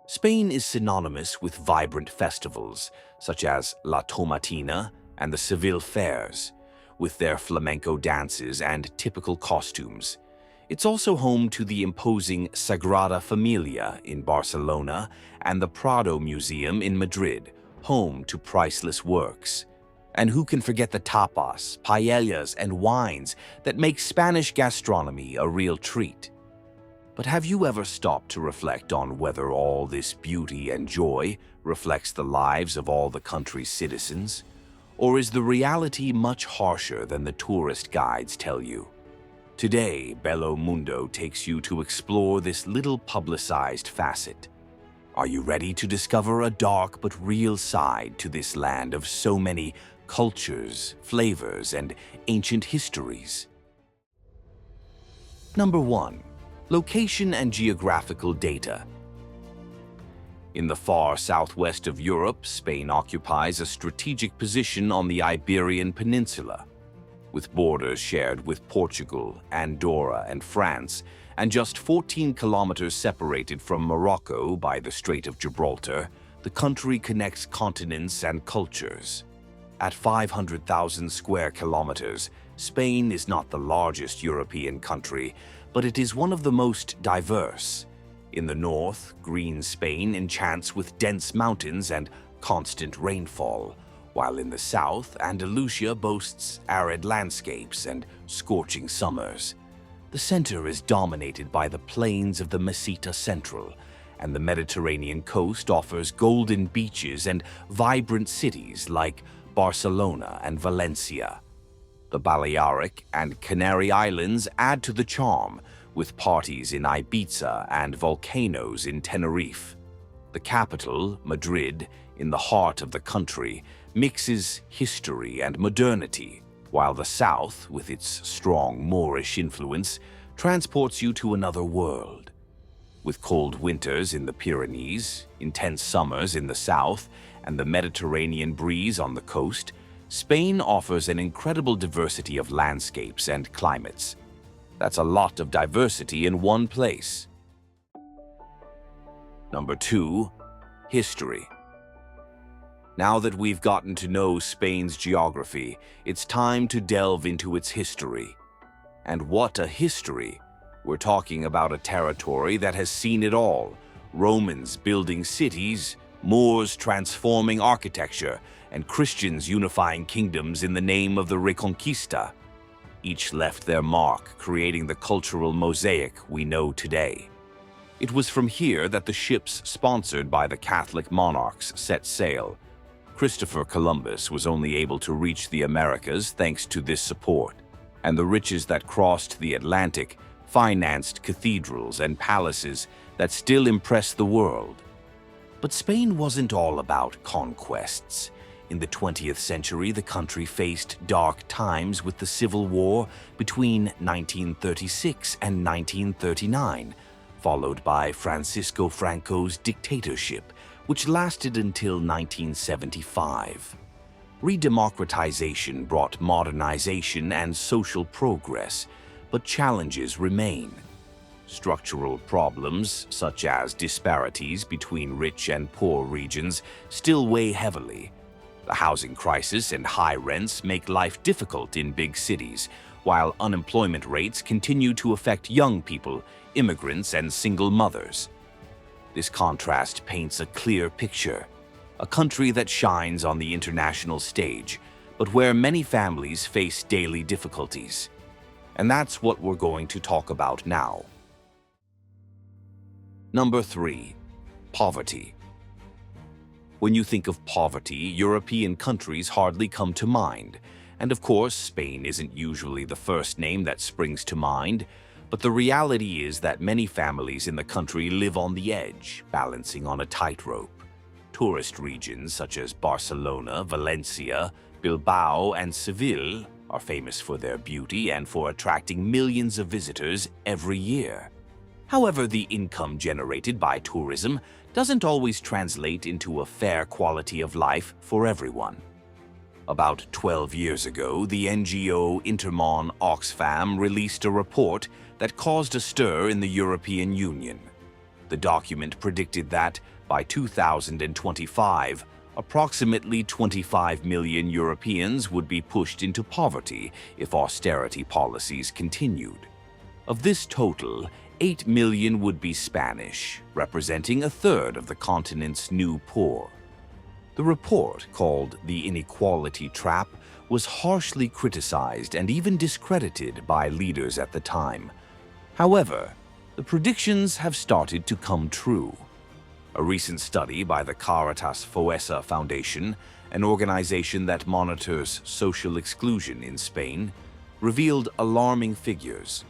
Spain is synonymous with vibrant festivals, such as La Tomatina and the Seville fairs, with their flamenco dances and typical costumes. It's also home to the imposing Sagrada Familia in Barcelona and the Prado Museum in Madrid, home to priceless works. And who can forget the tapas, paellas, and wines that make Spanish gastronomy a real treat? But have you ever stopped to reflect on whether all this beauty and joy reflects the lives of all the country's citizens? Or is the reality much harsher than the tourist guides tell you? Today, Bello Mundo takes you to explore this little publicized facet. Are you ready to discover a dark but real side to this land of so many cultures, flavors, and ancient histories? Number 1. Location and geographical data. In the far southwest of Europe, Spain occupies a strategic position on the Iberian Peninsula. With borders shared with Portugal, Andorra, and France, and just 14 kilometers separated from Morocco by the Strait of Gibraltar, the country connects continents and cultures. At 500,000 square kilometers, Spain is not the largest European country, but it is one of the most diverse. In the north, green Spain enchants with dense mountains and constant rainfall, while in the south, Andalusia boasts arid landscapes and scorching summers. The center is dominated by the plains of the Meseta Central, and the Mediterranean coast offers golden beaches and vibrant cities like Barcelona and Valencia. The Balearic and Canary Islands add to the charm, with parties in Ibiza and volcanoes in Tenerife. The capital, Madrid, in the heart of the country, mixes history and modernity, while the south, with its strong Moorish influence, transports you to another world. With cold winters in the Pyrenees, intense summers in the south, and the Mediterranean breeze on the coast, Spain offers an incredible diversity of landscapes and climates. That's a lot of diversity in one place. Number 2. History. Now that we've gotten to know Spain's geography, it's time to delve into its history. And what a history! We're talking about a territory that has seen it all. Romans building cities, Moors transforming architecture, and Christians unifying kingdoms in the name of the Reconquista. Each left their mark, creating the cultural mosaic we know today. It was from here that the ships sponsored by the Catholic monarchs set sail. Christopher Columbus was only able to reach the Americas thanks to this support, and the riches that crossed the Atlantic financed cathedrals and palaces that still impress the world. But Spain wasn't all about conquests. In the 20th century, the country faced dark times with the Civil War between 1936 and 1939, followed by Francisco Franco's dictatorship, which lasted until 1975. Redemocratization brought modernization and social progress, but challenges remain. Structural problems, such as disparities between rich and poor regions, still weigh heavily. The housing crisis and high rents make life difficult in big cities, while unemployment rates continue to affect young people, immigrants, and single mothers. This contrast paints a clear picture: a country that shines on the international stage, but where many families face daily difficulties. And that's what we're going to talk about now. Number 3. Poverty. When you think of poverty, European countries hardly come to mind. And of course, Spain isn't usually the first name that springs to mind, but the reality is that many families in the country live on the edge, balancing on a tightrope. Tourist regions such as Barcelona, Valencia, Bilbao, and Seville are famous for their beauty and for attracting millions of visitors every year. However, the income generated by tourism doesn't always translate into a fair quality of life for everyone. About 12 years ago, the NGO Intermon Oxfam released a report that caused a stir in the European Union. The document predicted that By 2025, approximately 25 million Europeans would be pushed into poverty if austerity policies continued. Of this total, 8 million would be Spanish, representing a third of the continent's new poor. The report, called The Inequality Trap, was harshly criticized and even discredited by leaders at the time. However, the predictions have started to come true. A recent study by the Caritas Foesa Foundation, an organization that monitors social exclusion in Spain, revealed alarming figures.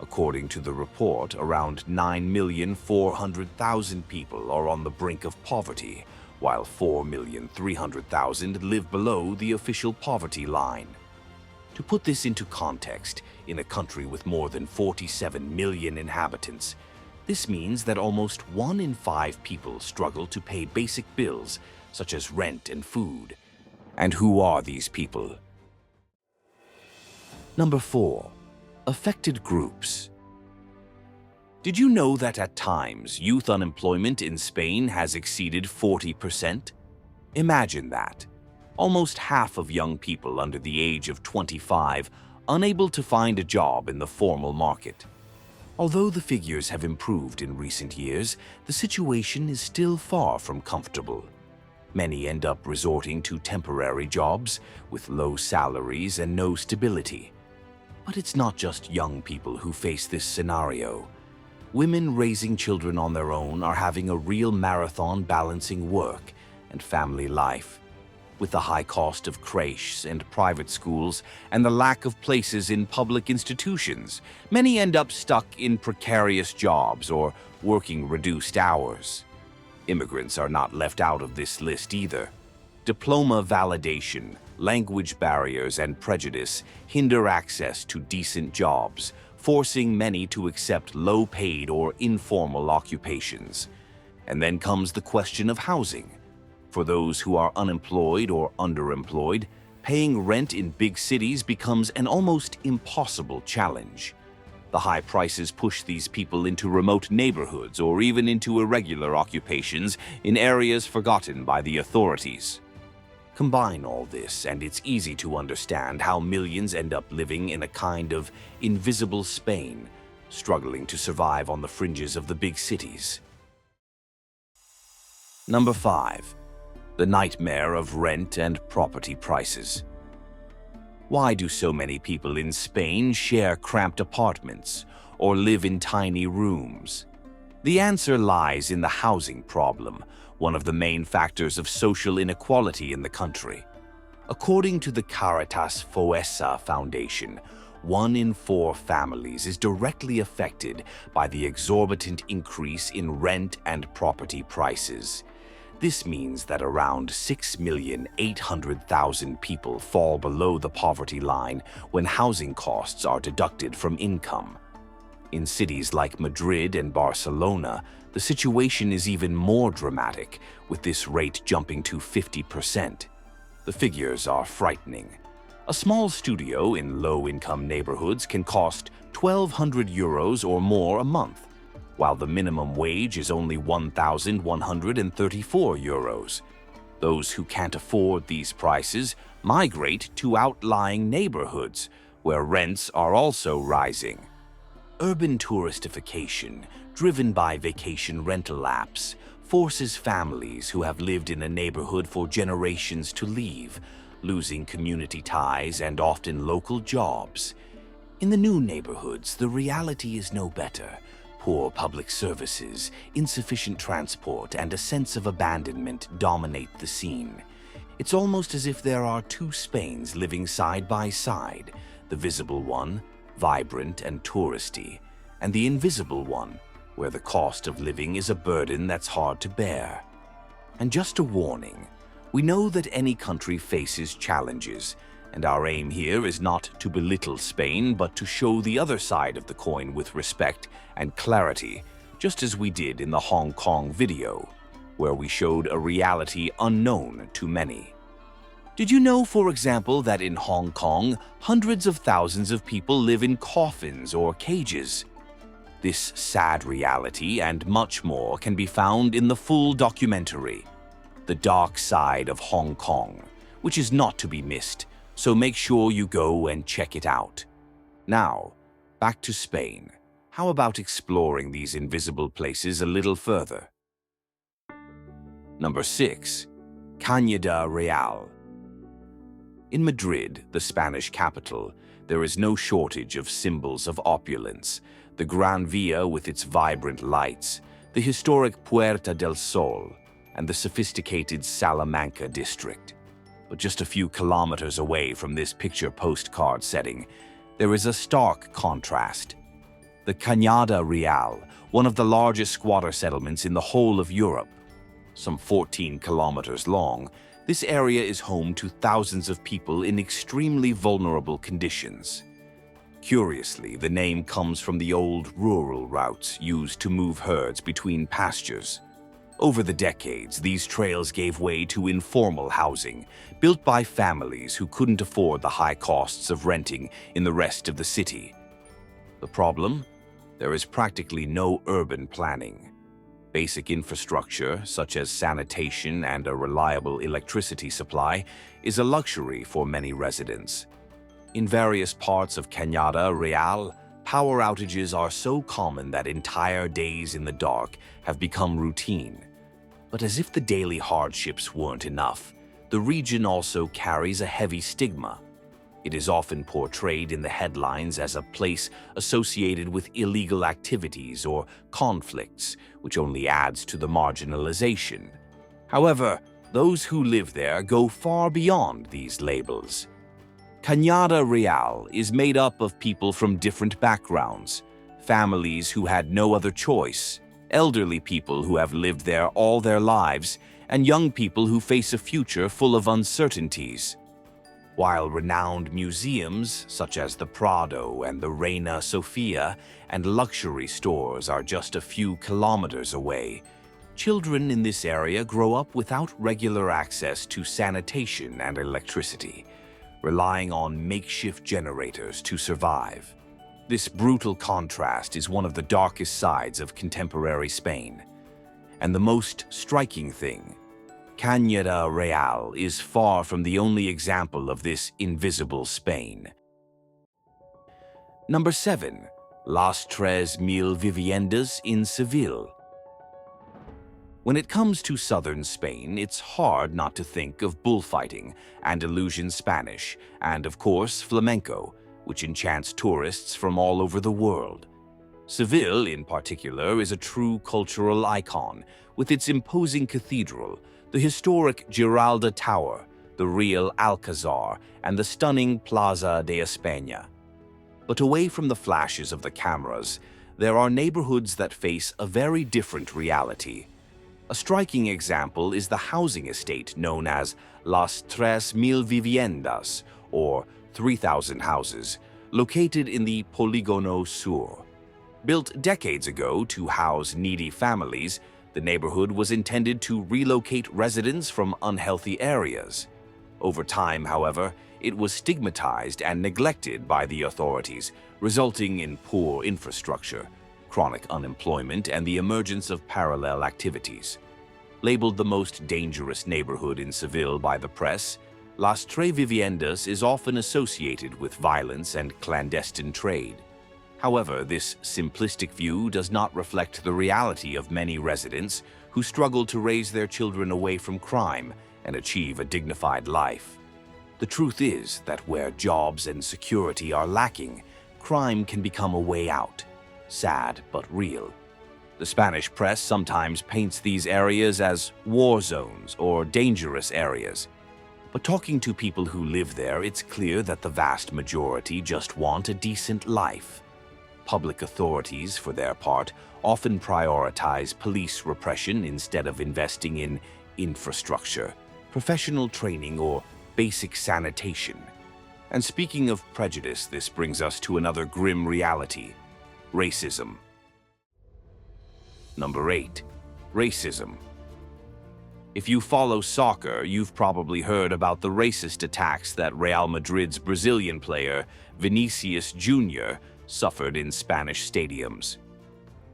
According to the report, around 9,400,000 people are on the brink of poverty, while 4,300,000 live below the official poverty line. To put this into context, in a country with more than 47 million inhabitants, this means that almost 1 in 5 people struggle to pay basic bills such as rent and food. And who are these people? Number 4. Affected groups. Did you know that at times youth unemployment in Spain has exceeded 40%? Imagine that. Almost half of young people under the age of 25 unable to find a job in the formal market. Although the figures have improved in recent years, the situation is still far from comfortable. Many end up resorting to temporary jobs with low salaries and no stability. But it's not just young people who face this scenario. Women raising children on their own are having a real marathon balancing work and family life. With the high cost of crèches and private schools and the lack of places in public institutions, many end up stuck in precarious jobs or working reduced hours. Immigrants are not left out of this list either. Diploma validation, language barriers, and prejudice hinder access to decent jobs, forcing many to accept low-paid or informal occupations. And then comes the question of housing. For those who are unemployed or underemployed, paying rent in big cities becomes an almost impossible challenge. The high prices push these people into remote neighborhoods or even into irregular occupations in areas forgotten by the authorities. Combine all this, and it's easy to understand how millions end up living in a kind of invisible Spain, struggling to survive on the fringes of the big cities. Number 5. The nightmare of rent and property prices. Why do so many people in Spain share cramped apartments or live in tiny rooms? The answer lies in the housing problem, one of the main factors of social inequality in the country. According to the Caritas Foesa Foundation, 1 in 4 families is directly affected by the exorbitant increase in rent and property prices. This means that around 6,800,000 people fall below the poverty line when housing costs are deducted from income. In cities like Madrid and Barcelona, the situation is even more dramatic, with this rate jumping to 50%. The figures are frightening. A small studio in low-income neighborhoods can cost 1,200 euros or more a month, while the minimum wage is only 1,134 euros. Those who can't afford these prices migrate to outlying neighborhoods, where rents are also rising. Urban touristification, driven by vacation rental apps, forces families who have lived in a neighborhood for generations to leave, losing community ties and often local jobs. In the new neighborhoods, the reality is no better. Poor public services, insufficient transport, and a sense of abandonment dominate the scene. It's almost as if there are 2 Spains living side by side, the visible one, vibrant and touristy, and the invisible one, where the cost of living is a burden that's hard to bear. And just a warning, we know that any country faces challenges, and our aim here is not to belittle Spain, but to show the other side of the coin with respect and clarity, just as we did in the Hong Kong video, where we showed a reality unknown to many. Did you know, for example, that in Hong Kong, hundreds of thousands of people live in coffins or cages? This sad reality and much more can be found in the full documentary, The Dark Side of Hong Kong, which is not to be missed, so make sure you go and check it out. Now, back to Spain. How about exploring these invisible places a little further? Number 6. Cañada Real. In Madrid, the Spanish capital, there is no shortage of symbols of opulence. The Gran Via with its vibrant lights, the historic Puerta del Sol, and the sophisticated Salamanca district. But just a few kilometers away from this picture postcard setting, there is a stark contrast. The Cañada Real, one of the largest squatter settlements in the whole of Europe. Some 14 kilometers long, this area is home to thousands of people in extremely vulnerable conditions. Curiously, the name comes from the old rural routes used to move herds between pastures. Over the decades, these trails gave way to informal housing, built by families who couldn't afford the high costs of renting in the rest of the city. The problem? There is practically no urban planning. Basic infrastructure, such as sanitation and a reliable electricity supply, is a luxury for many residents. In various parts of Cañada Real, power outages are so common that entire days in the dark have become routine. But as if the daily hardships weren't enough, the region also carries a heavy stigma. It is often portrayed in the headlines as a place associated with illegal activities or conflicts, which only adds to the marginalization. However, those who live there go far beyond these labels. Cañada Real is made up of people from different backgrounds, families who had no other choice, elderly people who have lived there all their lives, and young people who face a future full of uncertainties. While renowned museums, such as the Prado and the Reina Sofia, and luxury stores are just a few kilometers away, children in this area grow up without regular access to sanitation and electricity, relying on makeshift generators to survive. This brutal contrast is one of the darkest sides of contemporary Spain. And the most striking thing, Cañada Real is far from the only example of this invisible Spain. Number 7. Las 3,000 Viviendas in Seville. When it comes to southern Spain, it's hard not to think of bullfighting, Andalusian Spanish, and of course flamenco, which enchants tourists from all over the world. Seville, in particular, is a true cultural icon, with its imposing cathedral, the historic Giralda Tower, the real Alcazar, and the stunning Plaza de España. But away from the flashes of the cameras, there are neighborhoods that face a very different reality. A striking example is the housing estate known as Las 3,000 Viviendas, or 3,000 houses, located in the Polígono Sur. Built decades ago to house needy families, the neighborhood was intended to relocate residents from unhealthy areas. Over time, however, it was stigmatized and neglected by the authorities, resulting in poor infrastructure, chronic unemployment, and the emergence of parallel activities. Labeled the most dangerous neighborhood in Seville by the press, Las 3,000 Viviendas is often associated with violence and clandestine trade. However, this simplistic view does not reflect the reality of many residents who struggle to raise their children away from crime and achieve a dignified life. The truth is that where jobs and security are lacking, crime can become a way out. Sad but real. The Spanish press sometimes paints these areas as war zones or dangerous areas. But talking to people who live there, it's clear that the vast majority just want a decent life. Public authorities, for their part, often prioritize police repression instead of investing in infrastructure, professional training, or basic sanitation. And speaking of prejudice, this brings us to another grim reality: racism. Number 8. Racism. If you follow soccer, you've probably heard about the racist attacks that Real Madrid's Brazilian player, Vinicius Jr., suffered in Spanish stadiums.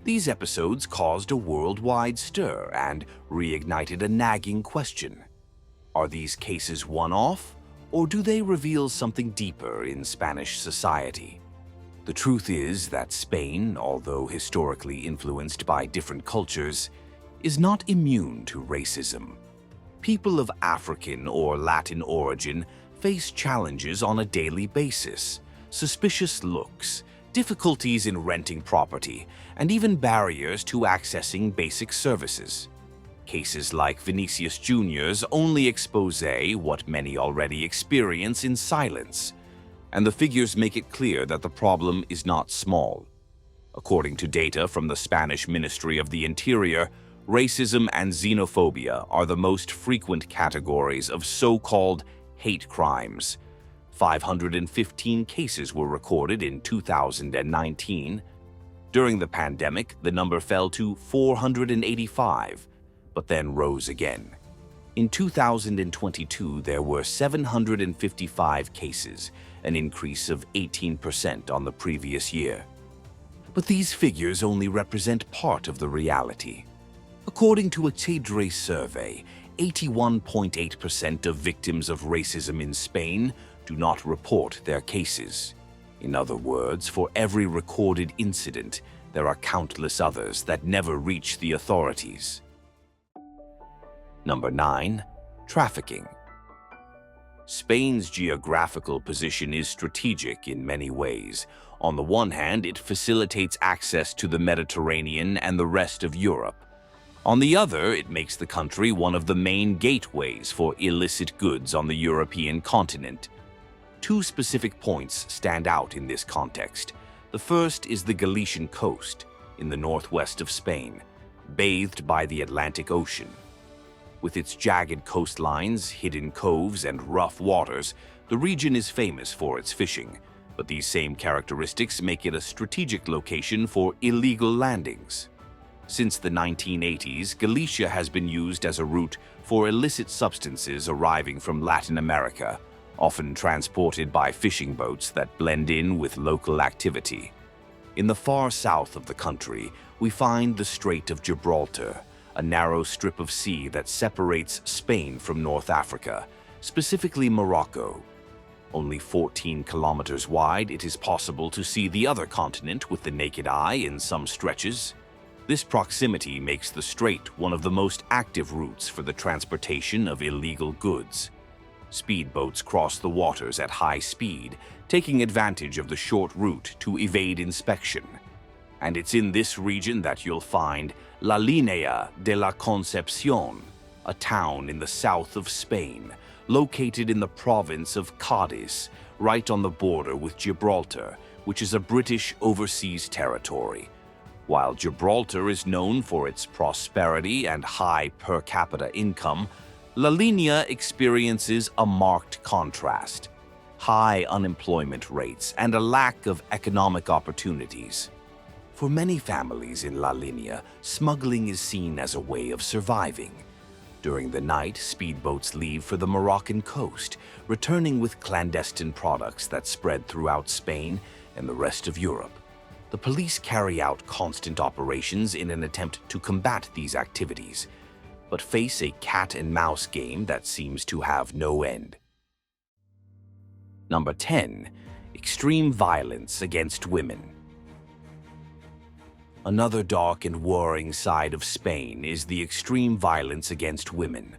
These episodes caused a worldwide stir and reignited a nagging question. Are these cases one-off, or do they reveal something deeper in Spanish society? The truth is that Spain, although historically influenced by different cultures, is not immune to racism. People of African or Latin origin face challenges on a daily basis: suspicious looks, difficulties in renting property, and even barriers to accessing basic services. Cases like Vinicius Jr.'s only expose what many already experience in silence, and the figures make it clear that the problem is not small. According to data from the Spanish Ministry of the Interior, racism and xenophobia are the most frequent categories of so-called hate crimes. 515 cases were recorded in 2019. During the pandemic, the number fell to 485, but then rose again. In 2022, there were 755 cases, an increase of 18% on the previous year. But these figures only represent part of the reality. According to a Tedre survey, 81.8% of victims of racism in Spain do not report their cases. In other words, for every recorded incident, there are countless others that never reach the authorities. Number 9. Trafficking. Spain's geographical position is strategic in many ways. On the one hand, it facilitates access to the Mediterranean and the rest of Europe. On the other, it makes the country one of the main gateways for illicit goods on the European continent. Two specific points stand out in this context. The first is the Galician coast, in the northwest of Spain, bathed by the Atlantic Ocean. With its jagged coastlines, hidden coves, and rough waters, the region is famous for its fishing, but these same characteristics make it a strategic location for illegal landings. Since the 1980s, Galicia has been used as a route for illicit substances arriving from Latin America, often transported by fishing boats that blend in with local activity. In the far south of the country, we find the Strait of Gibraltar, a narrow strip of sea that separates Spain from North Africa, specifically Morocco. Only 14 kilometers wide, it is possible to see the other continent with the naked eye in some stretches. This proximity makes the strait one of the most active routes for the transportation of illegal goods. Speedboats cross the waters at high speed, taking advantage of the short route to evade inspection. And it's in this region that you'll find La Línea de la Concepción, a town in the south of Spain, located in the province of Cádiz, right on the border with Gibraltar, which is a British overseas territory. While Gibraltar is known for its prosperity and high per capita income, La Línea experiences a marked contrast: high unemployment rates and a lack of economic opportunities. For many families in La Línea, smuggling is seen as a way of surviving. During the night, speedboats leave for the Moroccan coast, returning with clandestine products that spread throughout Spain and the rest of Europe. The police carry out constant operations in an attempt to combat these activities, but face a cat-and-mouse game that seems to have no end. Number 10. Extreme violence against women. Another dark and worrying side of Spain is the extreme violence against women.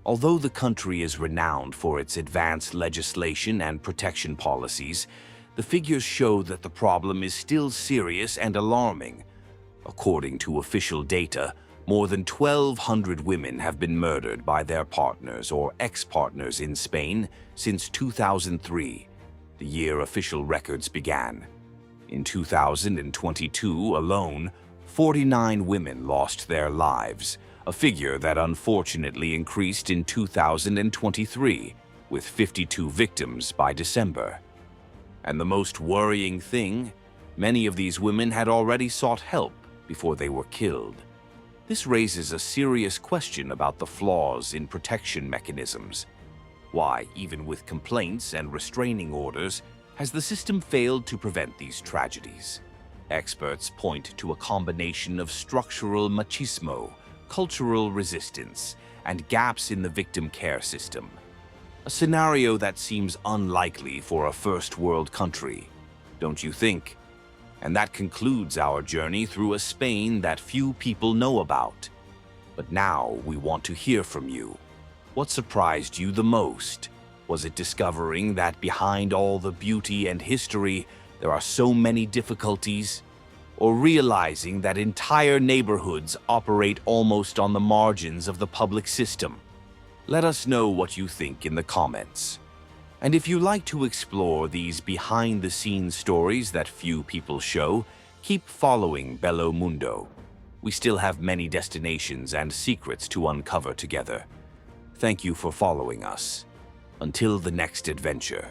Although the country is renowned for its advanced legislation and protection policies, the figures show that the problem is still serious and alarming. According to official data, more than 1,200 women have been murdered by their partners or ex-partners in Spain since 2003, the year official records began. In 2022 alone, 49 women lost their lives, a figure that unfortunately increased in 2023, with 52 victims by December. And the most worrying thing, many of these women had already sought help before they were killed. This raises a serious question about the flaws in protection mechanisms. Why, even with complaints and restraining orders, has the system failed to prevent these tragedies? Experts point to a combination of structural machismo, cultural resistance, and gaps in the victim care system. A scenario that seems unlikely for a first-world country, don't you think? And that concludes our journey through a Spain that few people know about. But now we want to hear from you. What surprised you the most? Was it discovering that behind all the beauty and history, there are so many difficulties? Or realizing that entire neighborhoods operate almost on the margins of the public system? Let us know what you think in the comments. And if you like to explore these behind-the-scenes stories that few people show, keep following Bello Mundo. We still have many destinations and secrets to uncover together. Thank you for following us. Until the next adventure.